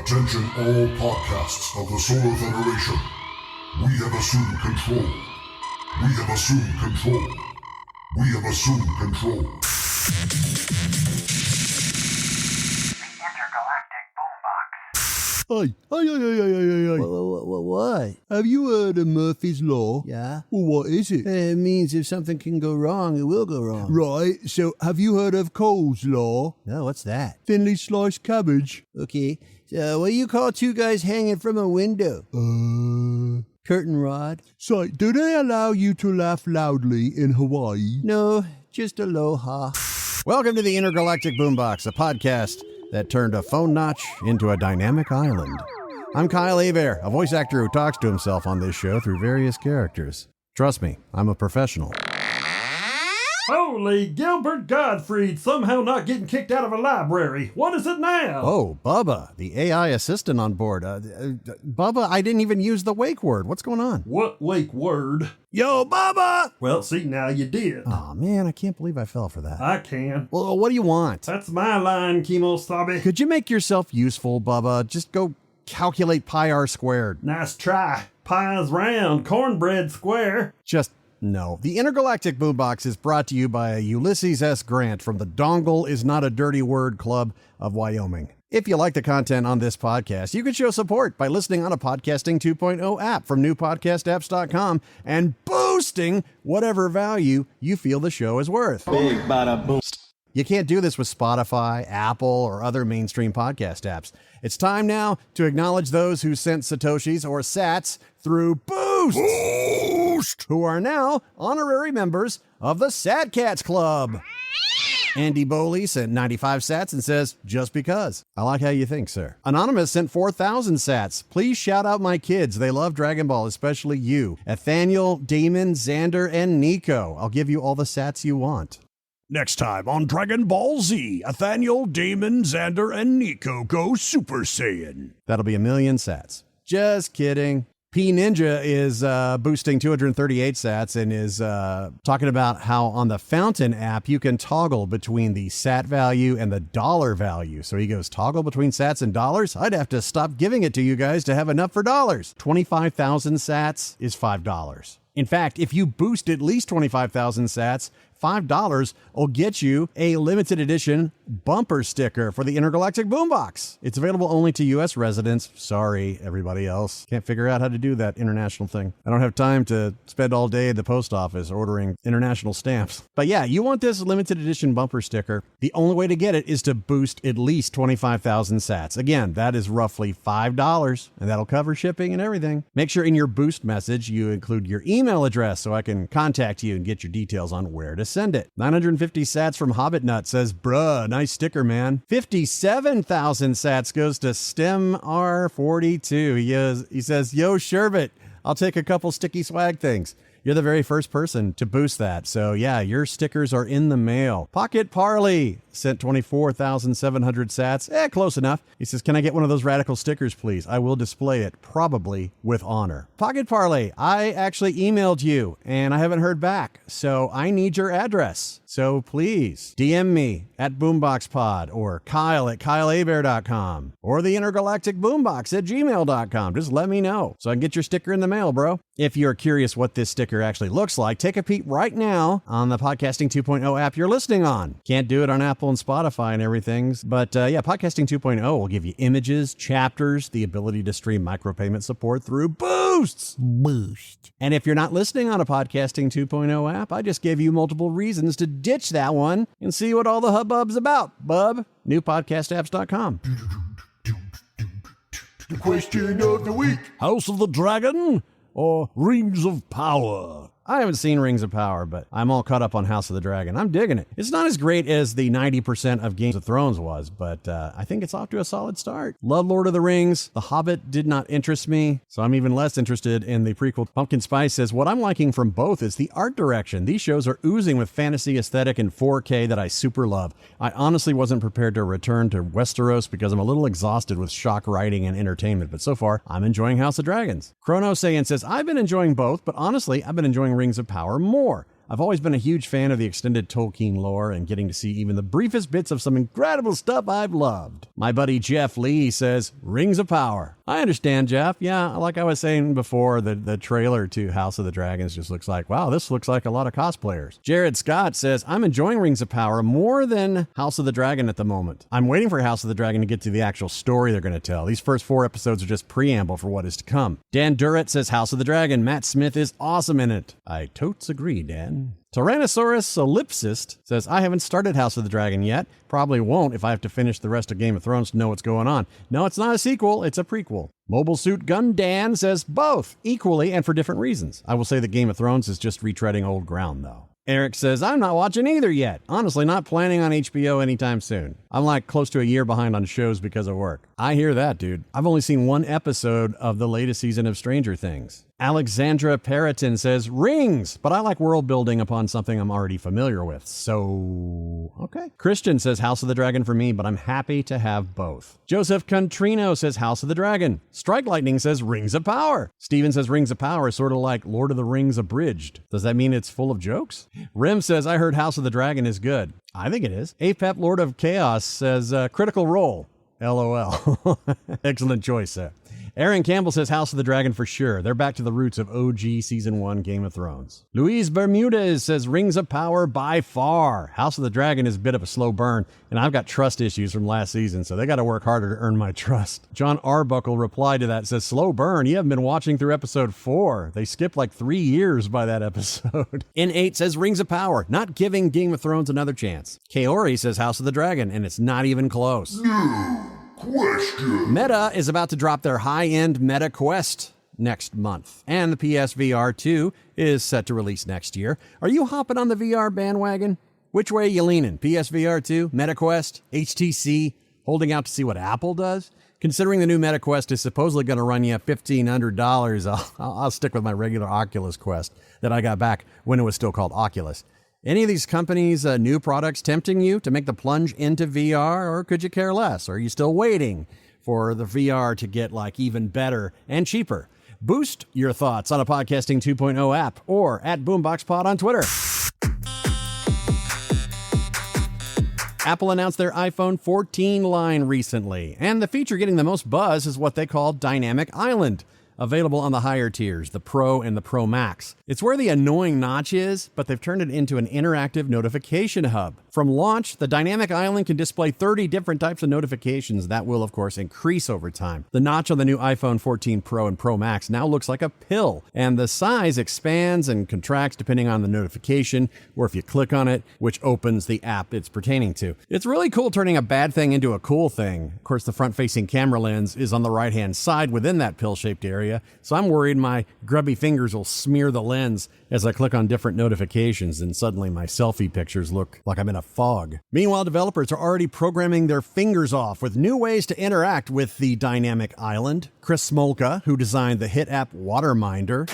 Attention all podcasts of the Solar Federation. We have assumed control. We have assumed control. We have assumed control. The Intergalactic Boombox. Hey. What? Have you heard of Murphy's Law? Yeah? Well, what is it? It means if something can go wrong, it will go wrong. Right, so have you heard of Cole's Law? No, what's that? Thinly sliced cabbage. Okay, so what do you call two guys hanging from a window? Curtain rod? So, do they allow you to laugh loudly in Hawaii? No, just aloha. Welcome to the Intergalactic Boombox, a podcast that turned a phone notch into a dynamic island. I'm Kyle Hebert, a voice actor who talks to himself on this show through various characters. Trust me, I'm a professional. Holy Gilbert Gottfried, somehow not getting kicked out of a library. What is it now? Oh, Bubba, the AI assistant on board. Bubba, I didn't even use the wake word. What's going on? What wake word? Yo, Bubba! Well, see, now you did. Oh, man, I can't believe I fell for that. I can. Well, what do you want? That's my line, Kimosabe. Could you make yourself useful, Bubba? Just go calculate pi r squared. Nice try. Pie's round, cornbread square. Just no. The Intergalactic Boombox is brought to you by Ulysses S. Grant from the Dongle Is Not a Dirty Word Club of Wyoming. If you like the content on this podcast, you can show support by listening on a Podcasting 2.0 app from newpodcastapps.com and boosting whatever value you feel the show is worth. Big bada boost. You can't do this with Spotify, Apple, or other mainstream podcast apps. It's time now to acknowledge those who sent Satoshis or Sats through Boost, who are now honorary members of the Satcats Club. Andy Boley sent 95 sats and says, just because. I like how you think, sir. Anonymous sent 4,000 sats. Please shout out my kids. They love Dragon Ball, especially you. Nathaniel, Damon, Xander, and Nico. I'll give you all the sats you want. Next time on Dragon Ball Z, Nathaniel, Damon, Xander, and Nico go Super Saiyan. That'll be 1 million sats. Just kidding. P Ninja is boosting 238 sats and is talking about how on the Fountain app you can toggle between the sat value and the dollar value. So he goes, toggle between sats and dollars? I'd have to stop giving it to you guys to have enough for dollars. 25,000 sats is $5. In fact, if you boost at least 25,000 sats, $5 will get you a limited edition bumper sticker for the Intergalactic Boombox. It's available only to U.S. residents. Sorry, everybody else. Can't figure out how to do that international thing. I don't have time to spend all day at the post office ordering international stamps. But yeah, you want this limited edition bumper sticker. The only way to get it is to boost at least 25,000 sats. Again, that is roughly $5, and that'll cover shipping and everything. Make sure in your boost message you include your email address so I can contact you and get your details on where to send it. 950 sats from Hobbit Nut says, bruh, nice sticker, man. 57,000 sats goes to Stem R42. He says, yo, Sherbet, I'll take a couple sticky swag things. You're the very first person to boost that. So yeah, your stickers are in the mail. Pocket Parley sent 24,700 sats. Close enough. He says, can I get one of those radical stickers, please? I will display it, probably with honor. Pocket Parley, I actually emailed you and I haven't heard back. So I need your address. So please DM me at BoomboxPod or Kyle at KyleHebert.com or the Intergalactic Boombox at gmail.com. Just let me know so I can get your sticker in the mail, bro. If you're curious what this sticker actually looks like, take a peek right now on the Podcasting 2.0 app you're listening on. Can't do it on Apple and Spotify and everything, but yeah, Podcasting 2.0 will give you images, chapters, the ability to stream micropayment support through Boost. And if you're not listening on a Podcasting 2.0 app, I just gave you multiple reasons to ditch that one and see what all the hubbub's about, bub. Newpodcastapps.com. The question of the week. House of the Dragon or Rings of Power? I haven't seen Rings of Power, but I'm all caught up on House of the Dragon. I'm digging it. It's not as great as the 90% of Games of Thrones was, but I think it's off to a solid start. Love Lord of the Rings. The Hobbit did not interest me, so I'm even less interested in the prequel. Pumpkin Spice says, what I'm liking from both is the art direction. These shows are oozing with fantasy aesthetic and 4K that I super love. I honestly wasn't prepared to return to Westeros because I'm a little exhausted with shock writing and entertainment, but so far, I'm enjoying House of Dragons. Chrono Saiyan says, I've been enjoying both, but honestly, I've been enjoying Rings of Power more. I've always been a huge fan of the extended Tolkien lore and getting to see even the briefest bits of some incredible stuff I've loved. My buddy Jeff Lee says, Rings of Power. I understand, Jeff. Yeah, like I was saying before, the trailer to House of the Dragons just looks like, wow, this looks like a lot of cosplayers. Jared Scott says, I'm enjoying Rings of Power more than House of the Dragon at the moment. I'm waiting for House of the Dragon to get to the actual story they're going to tell. These first 4 episodes are just preamble for what is to come. Dan Durrett says, House of the Dragon. Matt Smith is awesome in it. I totes agree, Dan. Tyrannosaurus Solipsist says, I haven't started House of the Dragon yet. Probably won't if I have to finish the rest of Game of Thrones to know what's going on. No, it's not a sequel, it's a prequel. Mobile Suit Gun Dan says, both, equally and for different reasons. I will say that Game of Thrones is just retreading old ground, though. Eric says, I'm not watching either yet. Honestly, not planning on HBO anytime soon. I'm like close to a year behind on shows because of work. I hear that, dude. I've only seen 1 episode of the latest season of Stranger Things. Alexandra Periton says, Rings, but I like world building upon something I'm already familiar with. So, okay. Christian says House of the Dragon for me, but I'm happy to have both. Joseph Contrino says House of the Dragon. Strike Lightning says Rings of Power. Steven says Rings of Power is sort of like Lord of the Rings abridged. Does that mean it's full of jokes? Rim says, I heard House of the Dragon is good. I think it is. Apep Lord of Chaos says Critical Role. LOL. Excellent choice, sir. Aaron Campbell says House of the Dragon for sure. They're back to the roots of OG Season 1 Game of Thrones. Luis Bermudez says Rings of Power by far. House of the Dragon is a bit of a slow burn, and I've got trust issues from last season, so they got to work harder to earn my trust. John Arbuckle replied to that, says, slow burn? You haven't been watching through episode 4. They skipped like 3 years by that episode. N8 says Rings of Power, not giving Game of Thrones another chance. Kaori says House of the Dragon, and it's not even close. Question. Meta is about to drop their high-end Meta Quest next month, and the PSVR 2 is set to release next year. Are you hopping on the VR bandwagon? Which way are you leaning? PSVR 2, Meta Quest, HTC, holding out to see what Apple does? Considering the new Meta Quest is supposedly going to run you $1,500, I'll stick with my regular Oculus Quest that I got back when it was still called Oculus. Any of these companies' new products tempting you to make the plunge into VR, or could you care less? Or are you still waiting for the VR to get like even better and cheaper? Boost your thoughts on a Podcasting 2.0 app or at BoomboxPod on Twitter. Apple announced their iPhone 14 line recently, and the feature getting the most buzz is what they call Dynamic Island, available on the higher tiers, the Pro and the Pro Max. It's where the annoying notch is, but they've turned it into an interactive notification hub. From launch, the Dynamic Island can display 30 different types of notifications that will, of course, increase over time. The notch on the new iPhone 14 Pro and Pro Max now looks like a pill, and the size expands and contracts depending on the notification, or if you click on it, which opens the app it's pertaining to. It's really cool turning a bad thing into a cool thing. Of course, the front-facing camera lens is on the right-hand side within that pill-shaped area, so I'm worried my grubby fingers will smear the lens as I click on different notifications, and suddenly my selfie pictures look like I'm in a fog. Meanwhile, developers are already programming their fingers off with new ways to interact with the Dynamic Island. Chris Smolka, who designed the hit app Waterminder,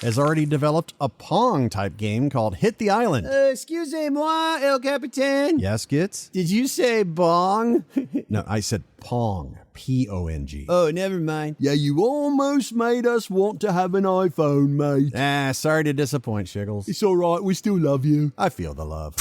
has already developed a Pong-type game called Hit the Island. Excusez-moi, El Capitan. Yes, Gits? Did you say bong? No, I said Pong. P-O-N-G. Oh, never mind. Yeah, you almost made us want to have an iPhone, mate. Sorry to disappoint, Shiggles. It's all right, we still love you. I feel the love.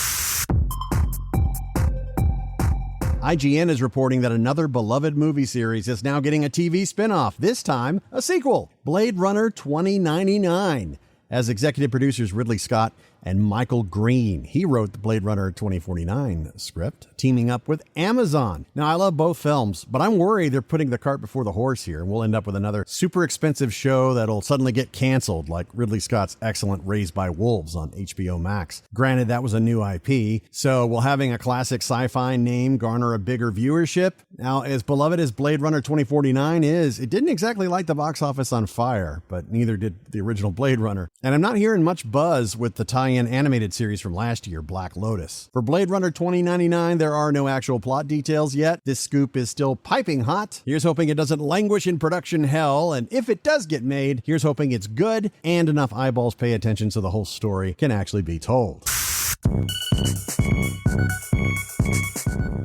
IGN is reporting that another beloved movie series is now getting a TV spin-off, this time a sequel, Blade Runner 2099. As executive producers Ridley Scott and Michael Green. He wrote the Blade Runner 2049 script, teaming up with Amazon. Now, I love both films, but I'm worried they're putting the cart before the horse here, and we'll end up with another super expensive show that'll suddenly get canceled, like Ridley Scott's excellent Raised by Wolves on HBO Max. Granted, that was a new IP, so will having a classic sci-fi name garner a bigger viewership? Now, as beloved as Blade Runner 2049 is, it didn't exactly light the box office on fire, but neither did the original Blade Runner. And I'm not hearing much buzz with the tie-in animated series from last year, Black Lotus. For Blade Runner 2099, there are no actual plot details yet. This scoop is still piping hot. Here's hoping it doesn't languish in production hell, and if it does get made, here's hoping it's good and enough eyeballs pay attention so the whole story can actually be told.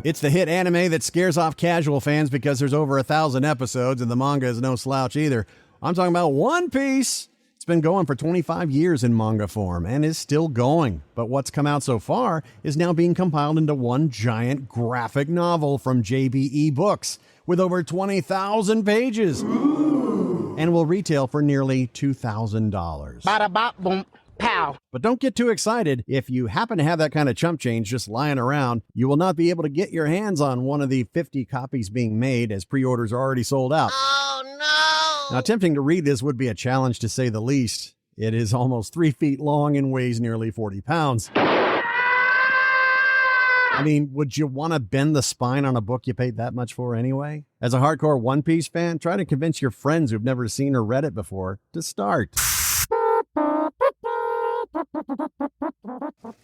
It's the hit anime that scares off casual fans because there's over 1,000 episodes and the manga is no slouch either. I'm talking about One Piece. It's been going for 25 years in manga form and is still going. But what's come out so far is now being compiled into one giant graphic novel from JBE Books with over 20,000 pages. And will retail for nearly $2,000. Bada bop boom pow. But don't get too excited. If you happen to have that kind of chump change just lying around, you will not be able to get your hands on one of the 50 copies being made, as pre-orders are already sold out. Oh no! Now, attempting to read this would be a challenge to say the least. It is almost 3 feet long and weighs nearly 40 pounds. I mean, would you want to bend the spine on a book you paid that much for anyway? As a hardcore One Piece fan, try to convince your friends who've never seen or read it before to start.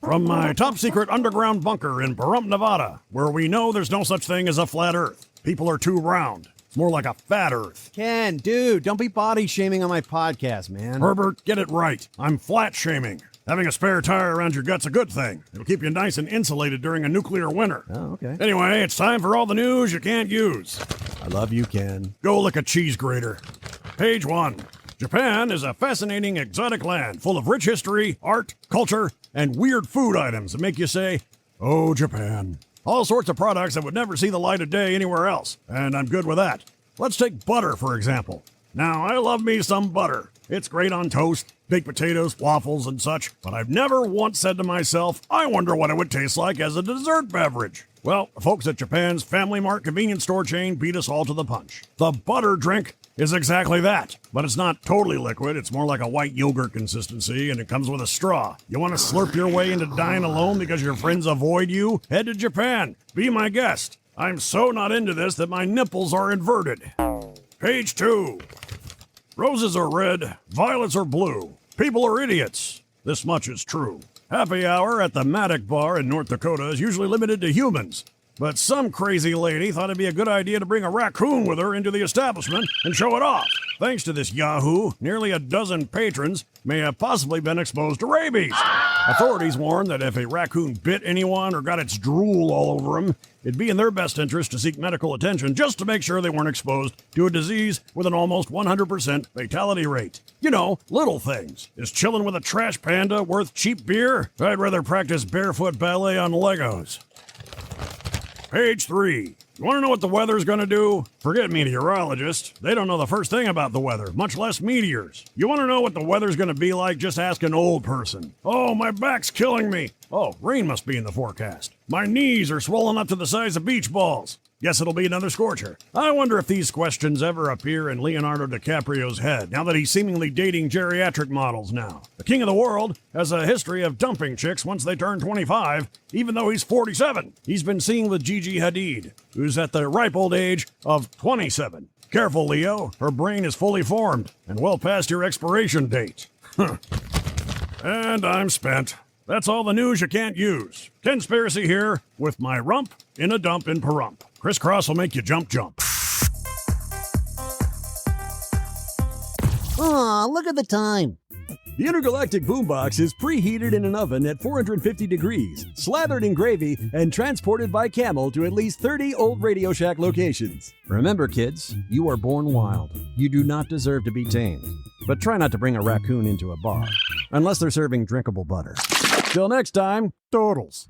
From my top secret underground bunker in Pahrump, Nevada, where we know there's no such thing as a flat earth. People are too round. It's more like a fat earth. Ken, dude, don't be body shaming on my podcast, man. Herbert, get it right. I'm flat shaming. Having a spare tire around your gut's a good thing. It'll keep you nice and insulated during a nuclear winter. Oh, okay. Anyway, it's time for all the news you can't use. I love you, Ken. Go lick a cheese grater. Page 1. Japan is a fascinating exotic land full of rich history, art, culture, and weird food items that make you say, "Oh, Japan." All sorts of products that would never see the light of day anywhere else, and I'm good with that. Let's take butter, for example. Now, I love me some butter. It's great on toast, baked potatoes, waffles, and such, but I've never once said to myself, I wonder what it would taste like as a dessert beverage. Well, the folks at Japan's Family Mart convenience store chain beat us all to the punch. The butter drink is exactly that, but it's not totally liquid. It's more like a white yogurt consistency, and it comes with a straw. You want to slurp your way into dying alone because your friends avoid you? Head to Japan. Be my guest. I'm so not into this that my nipples are inverted. Page 2. Roses are red, violets are blue. People are idiots. This much is true. Happy hour at the Maddock Bar in North Dakota is usually limited to humans. But some crazy lady thought it'd be a good idea to bring a raccoon with her into the establishment and show it off. Thanks to this yahoo, nearly a dozen patrons may have possibly been exposed to rabies. Authorities warn that if a raccoon bit anyone or got its drool all over them, it'd be in their best interest to seek medical attention just to make sure they weren't exposed to a disease with an almost 100% fatality rate. You know, little things. Is chilling with a trash panda worth cheap beer? I'd rather practice barefoot ballet on Legos. Page 3. You want to know what the weather's going to do? Forget meteorologists. They don't know the first thing about the weather, much less meteors. You want to know what the weather's going to be like? Just ask an old person. Oh, my back's killing me. Oh, rain must be in the forecast. My knees are swollen up to the size of beach balls. Guess it'll be another scorcher. I wonder if these questions ever appear in Leonardo DiCaprio's head, now that he's seemingly dating geriatric models now. The king of the world has a history of dumping chicks once they turn 25, even though he's 47. He's been seen with Gigi Hadid, who's at the ripe old age of 27. Careful, Leo. Her brain is fully formed and well past your expiration date. And I'm spent. That's all the news you can't use. Conspiracy here with my rump in a dump in Pahrump. Crisscross will make you jump. Aw, look at the time. The Intergalactic Boombox is preheated in an oven at 450 degrees, slathered in gravy, and transported by camel to at least 30 old Radio Shack locations. Remember, kids, you are born wild. You do not deserve to be tamed. But try not to bring a raccoon into a bar, unless they're serving drinkable butter. Till next time, toodles.